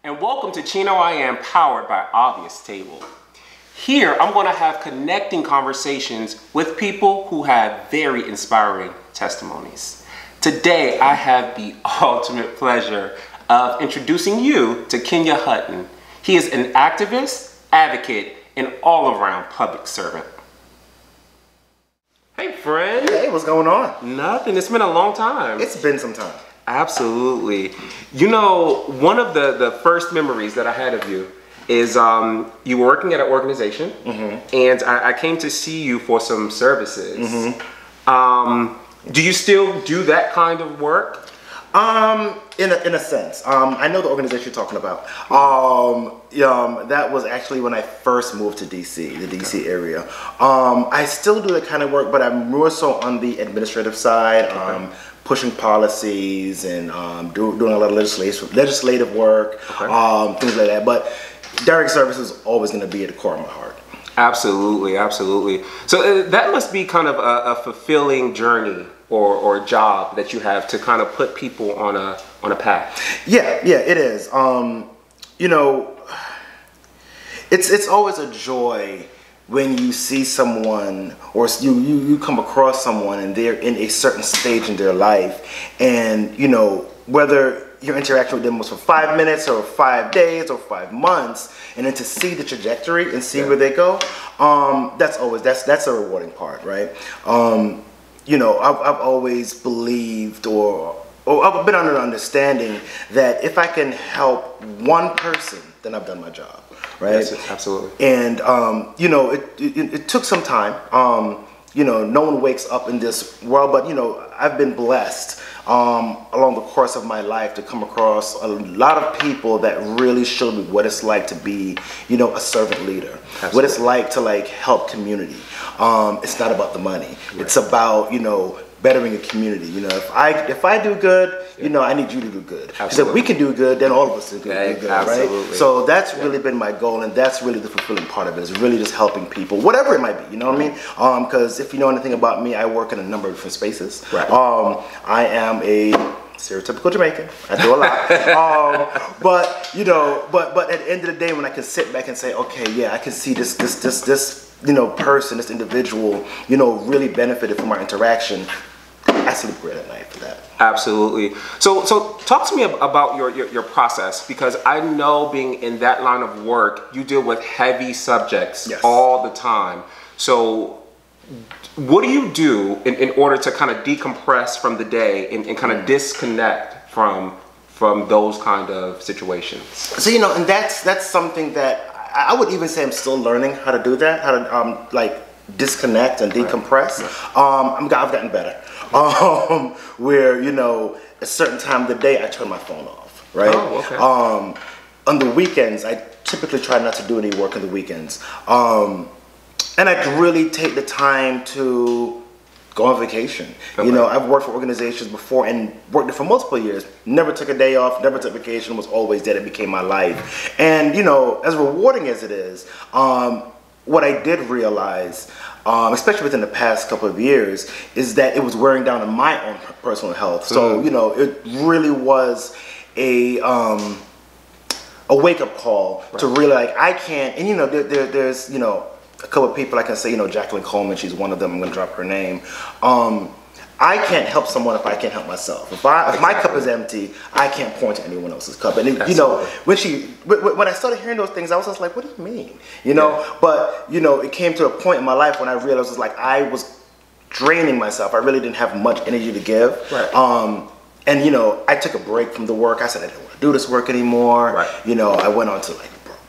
And welcome to CHINO I AM, powered by Obvious Table. Here, I'm going to have connecting conversations with people who have very inspiring testimonies. Today, I have the ultimate pleasure of introducing you to Kenya Hutton. He is an activist, advocate, and all-around public servant. Hey, friend. Hey, what's going on? Nothing. It's been a long time. It's been some time. Absolutely. You know, one of the first memories that I had of you is you were working at an organization, and I came to see you for some services. Do you still do that kind of work? In a sense. I know the organization you're talking about. That was actually when I first moved to DC, the DC area. I still do that kind of work, but I'm more so on the administrative side, pushing policies and doing a lot of legislative work, things like that. But direct service is always going to be at the core of my heart. Absolutely, absolutely. So that must be kind of a fulfilling journey or job that you have to kind of put people on a path. Yeah, it is. You know, it's always a joy when you see someone or you come across someone and they're in a certain stage in their life, and you know, whether your interaction with them was for 5 minutes or 5 days or 5 months, and then to see the trajectory and see where they go, that's a rewarding part, right? You know, I've always believed or I've been under the understanding that if I can help one person, then I've done my job, right? Yes, absolutely. And you know, it took some time. You know, no one wakes up in this world, but you know, I've been blessed along the course of my life to come across a lot of people that really showed me what it's like to be, you know, a servant leader. Absolutely. What it's like to help community. It's not about the money. Right. It's about, you know, bettering a community. You know, if I do good, you know, I need you to do good. Because if we can do good, then all of us do good, right? So that's really been my goal, and that's really the fulfilling part of it, is really just helping people, whatever it might be, you know what I mean? Because if you know anything about me, I work in a number of different spaces. Right. I am a stereotypical Jamaican. I do a lot. But you know, but at the end of the day, when I can sit back and say, okay, yeah, I can see this you know, person, this individual, you know, really benefited from our interaction, I sleep great at night for that. Absolutely. So talk to me about your process, because I know, being in that line of work, you deal with heavy subjects all the time. So what do you do in order to kind of decompress from the day and kind of disconnect from those kind of situations? So, you know, and that's something that I would even say I'm still learning how to do that, how to disconnect and decompress. I've gotten better. Where, you know, a certain time of the day I turn my phone off, right? Oh, okay. On the weekends, I typically try not to do any work on the weekends. And I really take the time to go on vacation. Okay. You know, I've worked for organizations before and worked there for multiple years. Never took a day off, never took vacation, was always there. It became my life. And, you know, as rewarding as it is, what I did realize, especially within the past couple of years, is that it was wearing down on my own personal health. So, you know, it really was a wake-up call to really, I can't, and you know, there's, you know, a couple of people I can say, you know, Jacqueline Coleman, she's one of them, I'm gonna drop her name. I can't help someone if I can't help myself. If my cup is empty, I can't point to anyone else's cup. And you know, when I started hearing those things, I was just like, what do you mean? You know, but you know, it came to a point in my life when I realized I was draining myself. I really didn't have much energy to give. Right. And you know, I took a break from the work. I said I didn't want to do this work anymore. Right. You know, I went on to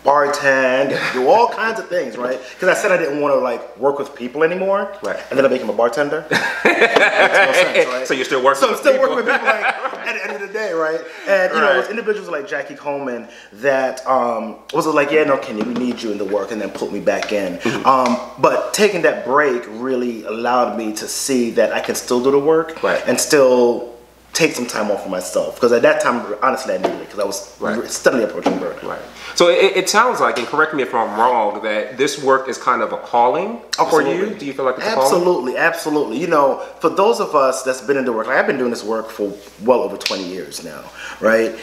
bartend, do all kinds of things, right? Because I said I didn't want to work with people anymore, right? And then I became a bartender. Makes no sense, right? So you're still working. So I'm still working with people at the end of the day, right? And you know, it was individuals like Jackie Coleman that was like, yeah, no, Kenya, we need you in the work, and then put me back in. But taking that break really allowed me to see that I can still do the work and still take some time off for myself, because at that time, honestly, I needed it, because I was steadily approaching burnout. Right. So it sounds like, and correct me if I'm wrong, that this work is kind of a calling for you. Do you feel like it's a calling? Absolutely. You know, for those of us that's been in the work, I've been doing this work for well over 20 years now, right?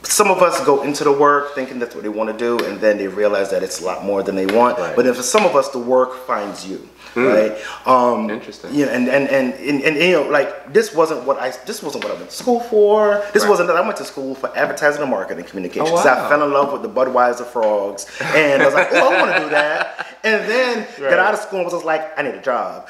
some of us go into the work thinking that's what they want to do, and then they realize that it's a lot more than they want. Right. But then for some of us, the work finds you. Right. Interesting. Yeah, and you know, like this wasn't what I went to school for. This wasn't that I went to school for advertising and marketing communications. Oh, wow. I fell in love with the Budweiser frogs, and I was like, oh, I want to do that. And then got out of school and was just like, I need a job.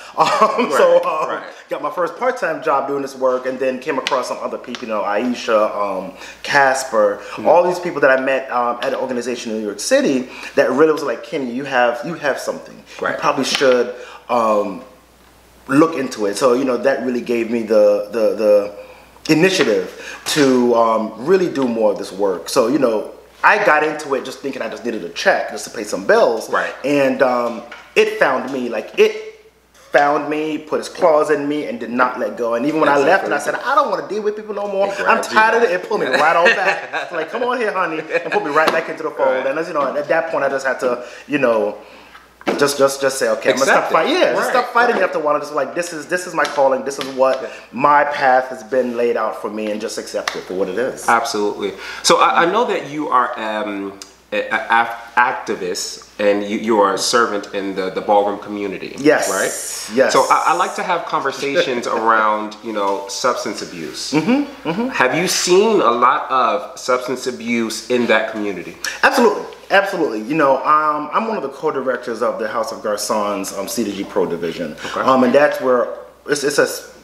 Got my first part-time job doing this work, and then came across some other people, you know, Aisha, Casper, all these people that I met at an organization in New York City that really was like, Kenny, you have something. Right. You probably should look into it. So, you know, that really gave me the initiative to really do more of this work. So, you know, I got into it just thinking I just needed a check just to pay some bills. Right. And it found me, like it found me, put its claws in me, and did not let go. And even when I left and I said, I don't want to deal with people no more, I'm tired of it, it pulled me right on back. So like, come on here, honey, and put me right back into the fold. And as you know, at that point I just had to, you know, just say, okay, I'm gonna stop fighting. Yeah, just stop fighting after a while. Just like this is my calling. This is what my path has been laid out for me, and just accept it for what it is. Absolutely. So I know that you are an activist, and you are a servant in the ballroom community. Yes. Right. Yes. So I like to have conversations around, you know, substance abuse. Have you seen a lot of substance abuse in that community? Absolutely. Absolutely. You know, I'm one of the co-directors of the House of Garçon's C2G Pro division. Okay. And that's where it's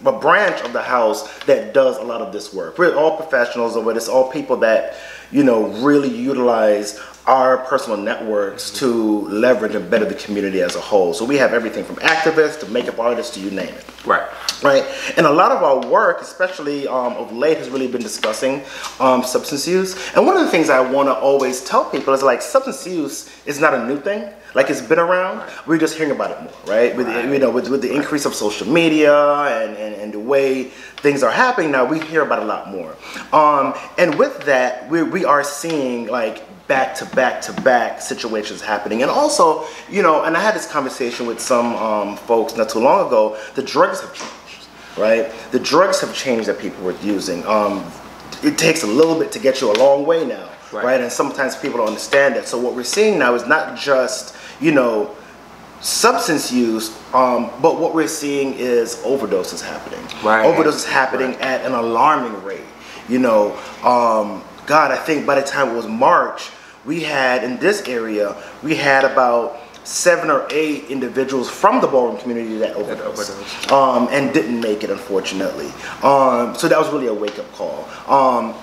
a branch of the house that does a lot of this work. We're all professionals, but it's all people that, you know, really utilize our personal networks to leverage and better the community as a whole. So we have everything from activists to makeup artists to you name it. Right. Right. And a lot of our work, especially of late, has really been discussing substance use. And one of the things I want to always tell people is like substance use is not a new thing. Like it's been around. We're just hearing about it more, right? With you know, with the increase of social media and the way things are happening now, we hear about it a lot more. And with that, we are seeing like back to back situations happening. And also, you know, and I had this conversation with some folks not too long ago, the drugs have changed, right? The drugs have changed that people were using. It takes a little bit to get you a long way now, right? And sometimes people don't understand that. So what we're seeing now is not just, you know, substance use, but what we're seeing is overdoses happening. Overdoses happening at an alarming rate. You know, God, I think by the time it was March, we had in this area, we had about 7 or 8 individuals from the ballroom community that overdosed and didn't make it, unfortunately. So that was really a wake-up call.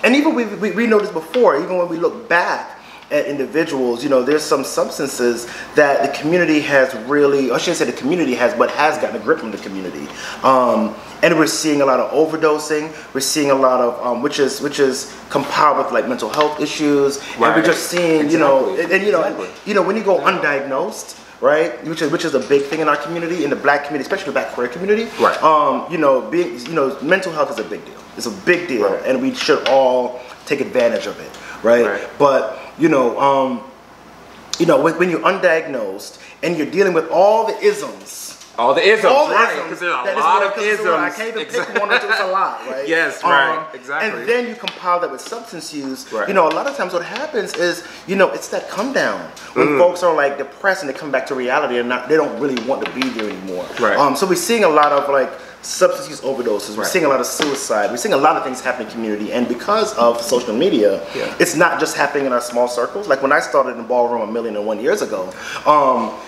And even we noticed before, even when we look back at individuals, you know, there's some substances that the community has really, I shouldn't say the community has, but has gotten a grip on the community. And we're seeing a lot of overdosing. We're seeing a lot of, which is compiled with like mental health issues. And we're just seeing, you know, you know, when you go undiagnosed, right, which is a big thing in our community, in the black community, especially the black queer community. You know, mental health is a big deal. It's a big deal, and we should all take advantage of it, right? But you know, when you're undiagnosed and you're dealing with all the isms. All the isms, right? Because there's a lot of isms. I can't even pick one or two. It's a lot, right? Yes, right, exactly. And then you compile that with substance use. You know, a lot of times what happens is, you know, it's that come down when folks are like depressed and they come back to reality and they don't really want to be there anymore. So we're seeing a lot of like substance use overdoses. We're seeing a lot of suicide. We're seeing a lot of things happen in the community, and because of social media, it's not just happening in our small circles. Like when I started in Ballroom 1,000,001 years ago,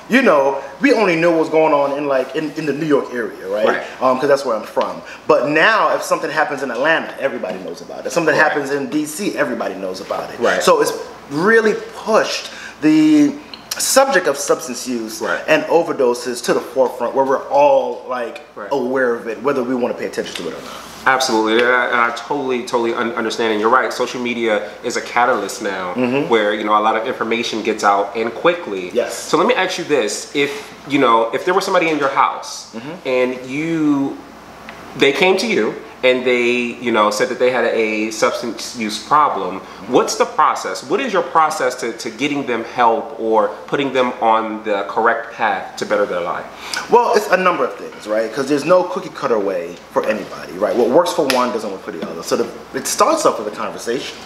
you know, we only knew what was going on in the New York area, right? Because that's where I'm from. But now, if something happens in Atlanta, everybody knows about it. If something happens in DC, everybody knows about it. So it's really pushed the subject of substance use and overdoses to the forefront, where we're all like aware of it, whether we want to pay attention to it or not. Absolutely, and I totally understand. And you're right. Social media is a catalyst now, where, you know, a lot of information gets out and quickly. So let me ask you this: if there was somebody in your house and they came to you and they, you know, said that they had a substance use problem, what's the process? What is your process to getting them help or putting them on the correct path to better their life? Well, it's a number of things, right? Because there's no cookie cutter way for anybody, right? What works for one doesn't work for the other. So it starts off with a conversation.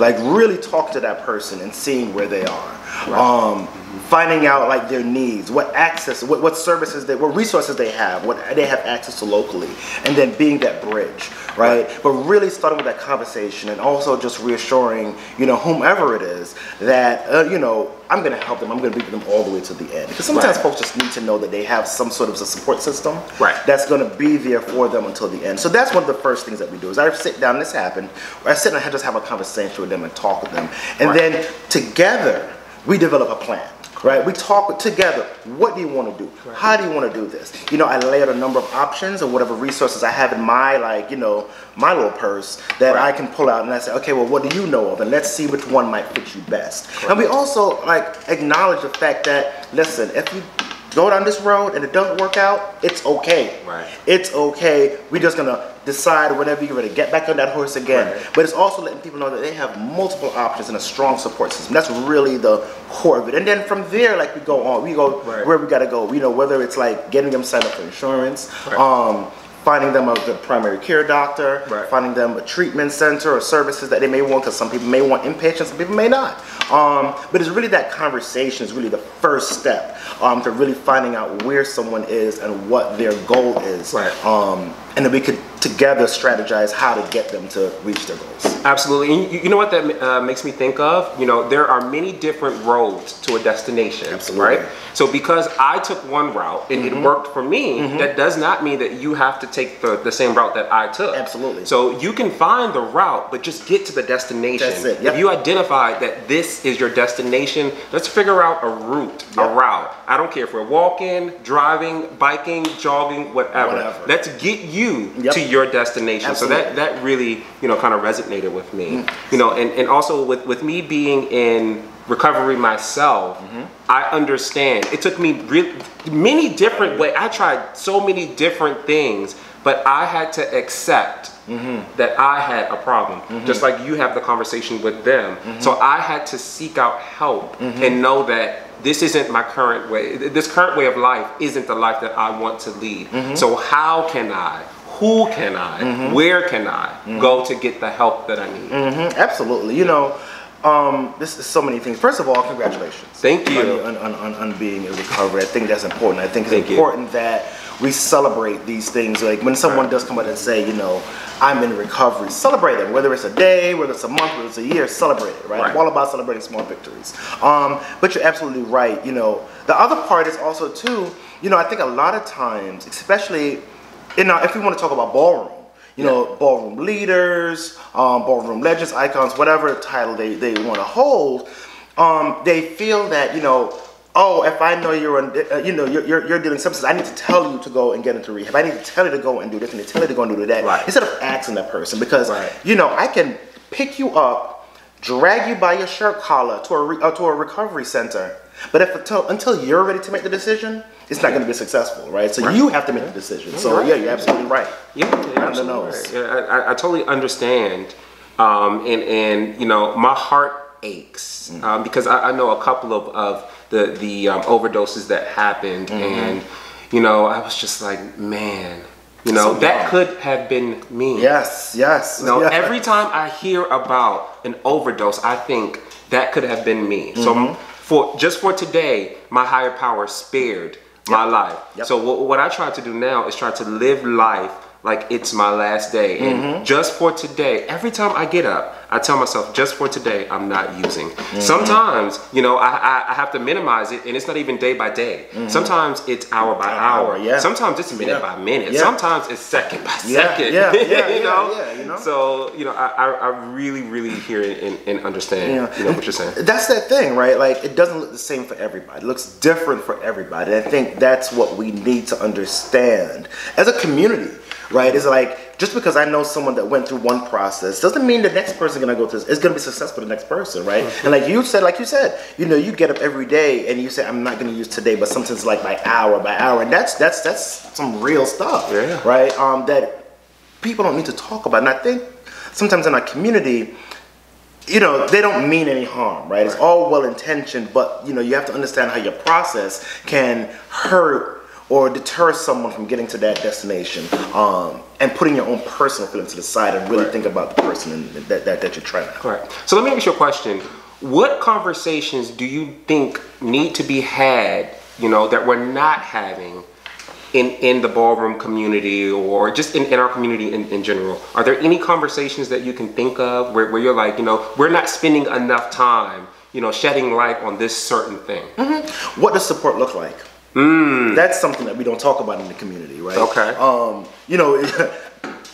Like really talk to that person and seeing where they are. Right. Finding out like their needs, what access, what services, what resources they have, what they have access to locally, and then being that bridge, right? But really starting with that conversation and also just reassuring, whomever it is that, I'm going to help them. I'm going to be with them all the way to the end. Because sometimes folks just need to know that they have some sort of a support system that's going to be there for them until the end. So that's one of the first things that we do is I sit down, this happened, or I sit and I just have a conversation with them and talk with them. And then together, we develop a plan. Right, we talk together. What do you want to do? How do you want to do this? I lay out a number of options or whatever resources I have in my my little purse that I can pull out, and I say, okay, well, what do you know of? And let's see which one might fit you best. And we also acknowledge the fact that, listen, if you go down this road and it doesn't work out, it's okay. Right. It's okay. We're just gonna decide whenever you're ready to get back on that horse again. Right. But it's also letting people know that they have multiple options and a strong support system. That's really the core of it. And then from there, we go on. We go where we gotta go. Whether it's getting them signed up for insurance, finding them a primary care doctor, finding them a treatment center or services that they may want, because some people may want inpatient, some people may not. But it's really that conversation is really the first step to really finding out where someone is and what their goal is. And then we could together strategize how to get them to reach their goals. Absolutely. And you know what that makes me think of? There are many different roads to a destination. Absolutely. Right? So because I took one route and it worked for me, that does not mean that you have to take the same route that I took. Absolutely. So you can find the route, but just get to the destination. That's it. If you identify that this is your destination, let's figure out a route, a route. I don't care if we're walking, driving, biking, jogging, whatever. Let's get you to your destination. Absolutely. So that really, kind of resonated with me. And also with me being in recovery myself, I understand. It took me many different ways. I tried so many different things, but I had to accept that I had a problem, just like you have the conversation with them. So I had to seek out help and know that this isn't my current way. This current way of life isn't the life that I want to lead. So how can I? Who can I? Where can I go to get the help that I need? Absolutely. This is so many things. First of all, congratulations. Thank you. On being in recovery. I think that's important. I think it's important that we celebrate these things. Like when someone does come out and say, I'm in recovery, celebrate it. Whether it's a day, whether it's a month, whether it's a year, celebrate it, right? I'm all about celebrating small victories. But you're absolutely right. The other part is also too, I think a lot of times, especially if we want to talk about ballroom, ballroom leaders, ballroom legends, icons, whatever title they want to hold, they feel that, oh, if I know you're dealing with substances, I need to tell you to go and get into rehab. I need to tell you to go and do this, and to tell you to go and do that, instead of asking that person, because I can pick you up, drag you by your shirt collar to a recovery center, but until you're ready to make the decision, it's not going to be successful, right? So you have to make the decision. So you're absolutely right. I totally understand, and my heart aches because I know a couple of the overdoses that happened, and I was just like, man, that could have been me. Yes. Every time I hear about an overdose, I think that could have been me. So for today, my higher power spared my life. So what I try to do now is try to live life like it's my last day. And just for today, every time I get up, I tell myself, just for today, I'm not using. Sometimes, I have to minimize it, and it's not even day by day. Sometimes it's hour by hour. Sometimes it's minute by minute. Sometimes it's second by second. So, I really, really hear and understand what you're saying. That's that thing, right? Like, it doesn't look the same for everybody. It looks different for everybody. And I think that's what we need to understand as a community. Right? It's like, just because I know someone that went through one process doesn't mean the next person is going to go through this. It's going to be successful for the next person, right? And like you said, you get up every day and you say, I'm not going to use today, but sometimes like by hour, and that's some real stuff, right? That people don't need to talk about. And I think sometimes in our community, they don't mean any harm, right? It's all well intentioned, but you have to understand how your process can hurt or deter someone from getting to that destination, and putting your own personal feelings to the side and really think about the person that you're trying to. Correct. So let me ask you a question. What conversations do you think need to be had, you know, that we're not having in the ballroom community, or just in our community in general? Are there any conversations that you can think of where you're like, you know, we're not spending enough time, you know, shedding light on this certain thing? What does support look like? That's something that we don't talk about in the community, right? Okay. You know,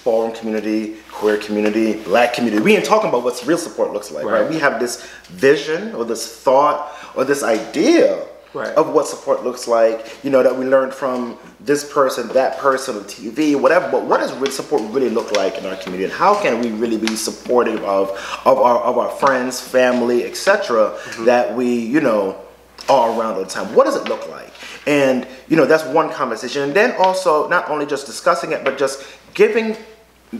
ballroom community, queer community, black community, we ain't talking about what real support looks like, right? We have this vision or this thought or this idea of what support looks like, you know, that we learned from this person, that person, on TV, whatever. But what does real support really look like in our community, and how can we really be supportive of our friends, family, etc., that we, you know, are around all the time? What does it look like? And, you know, that's one conversation. And then also, not only just discussing it, but just giving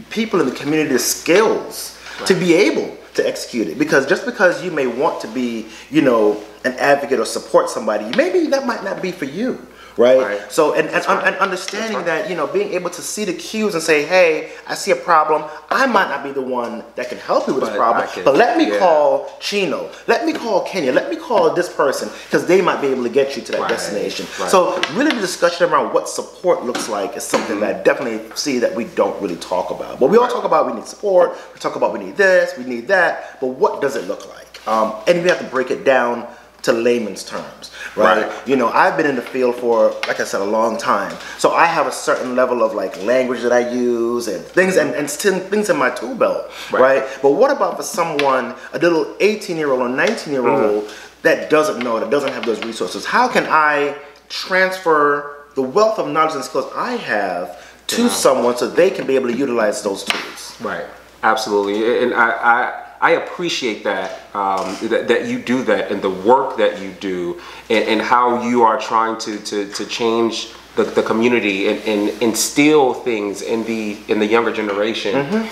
people in the community the skills to be able to execute it. Because just because you may want to be, you know, an advocate or support somebody, maybe that might not be for you. Right? So, and understanding that, you know, being able to see the cues and say, hey, I see a problem. I might not be the one that can help you with this problem, but let me call Chino. Let me call Kenya. Let me call this person, because they might be able to get you to that destination. So really the discussion around what support looks like is something that I definitely see that we don't really talk about. But we all talk about we need support. We talk about we need this, we need that. But what does it look like? And we have to break it down to layman's terms, right? You know, I've been in the field for, like I said, a long time. So I have a certain level of like language that I use and things, and still things in my tool belt, right? But what about for someone, a little 18-year-old or 19-year-old that doesn't know, that doesn't have those resources? How can I transfer the wealth of knowledge and skills I have to someone so they can be able to utilize those tools? Right, absolutely. And I appreciate that, that you do that, and the work that you do, and how you are trying to change the community and instill things in the younger generation.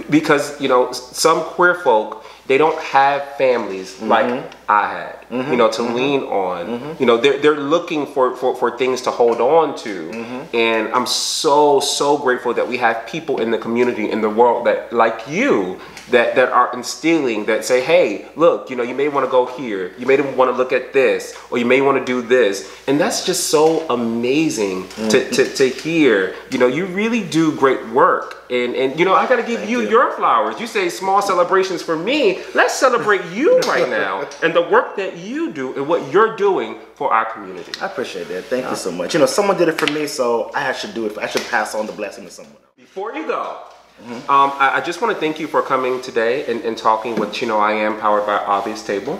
Because, you know, some queer folk, they don't have families like I had, you know, to lean on. You know, they're looking for things to hold on to. And I'm so grateful that we have people in the community, in the world, that like you, that are instilling, that say, hey, look, you know, you may want to go here, you may want to look at this, or you may want to do this. And that's just so amazing to hear. You know, you really do great work. And you know, I got to give you your flowers. You say small celebrations for me. Let's celebrate you right now and the work that you do and what you're doing for our community. I appreciate that. Thank you so much. You know, someone did it for me, so I should do it. I should pass on the blessing to someone else. Before you go, I just want to thank you for coming today and talking with CHINO I AM, powered by Obvious Table.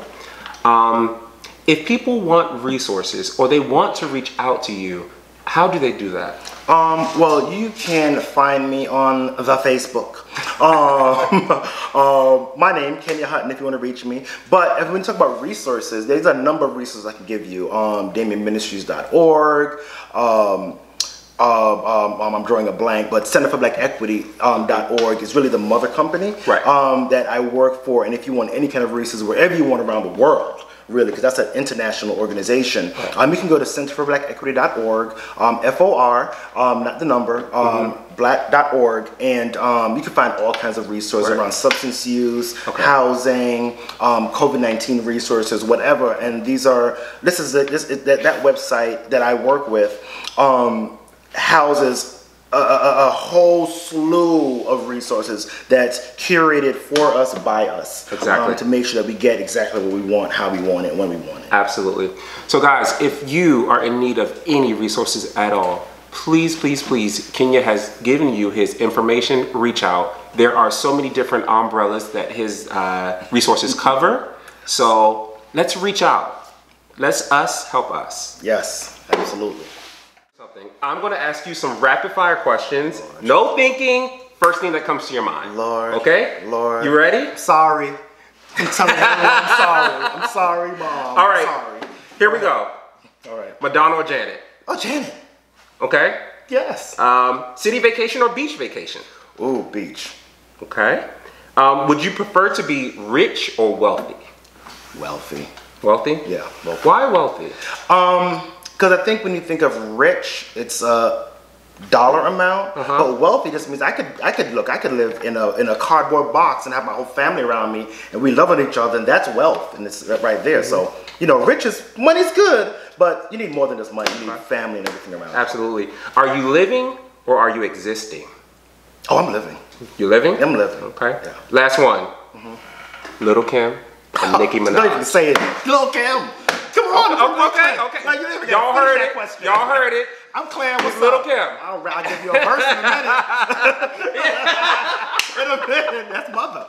If people want resources or they want to reach out to you, how do they do that? Well, you can find me on the Facebook. My name, Kenya Hutton, if you want to reach me. But if we talk about resources, there's a number of resources I can give you. DamienMinistries.org. I'm drawing a blank, but Center for Black Equity.org is really the mother company that I work for. And if you want any kind of resources wherever you want around the world, really, because that's an international organization. You can go to centerforblack.equity.org, FOR, not the number, black.org, and you can find all kinds of resources around substance use, housing, COVID-19 resources, whatever. And that website that I work with houses a whole slew of resources that's curated for us, by us, to make sure that we get exactly what we want, how we want it, when we want it. Absolutely. So guys, if you are in need of any resources at all, please, please, please, Kenya has given you his information. Reach out. There are so many different umbrellas that his resources cover. So let's reach out. Let's us help us. Yes, absolutely. I'm going to ask you some rapid fire questions. No thinking. First thing that comes to your mind. Lord. Okay? Lord. You ready? Sorry. I'm sorry. I'm sorry, Mom. All right. I'm sorry. Here we go. All right. Madonna or Janet? Oh, Janet. Okay. Yes. City vacation or beach vacation? Ooh, beach. Okay. Would you prefer to be rich or wealthy? Wealthy. Wealthy? Yeah. Wealthy. Why wealthy? Because I think when you think of rich, it's a dollar amount, but wealthy just means I could live in a cardboard box and have my whole family around me, and we love each other, and that's wealth, and it's right there. So rich is money's good, but you need more than just money. You need family and everything around. Absolutely. Are you living or are you existing? Oh, I'm living. You living? I'm living. Okay. Yeah. Last one. Little Kim and Nicki Minaj. Don't even say it. Little Kim. Come on. Okay. Like, Y'all heard it. Y'all heard it. I'm Claire. What's Little up? Kim. I'll give you a verse in a minute. In a minute. That's mother.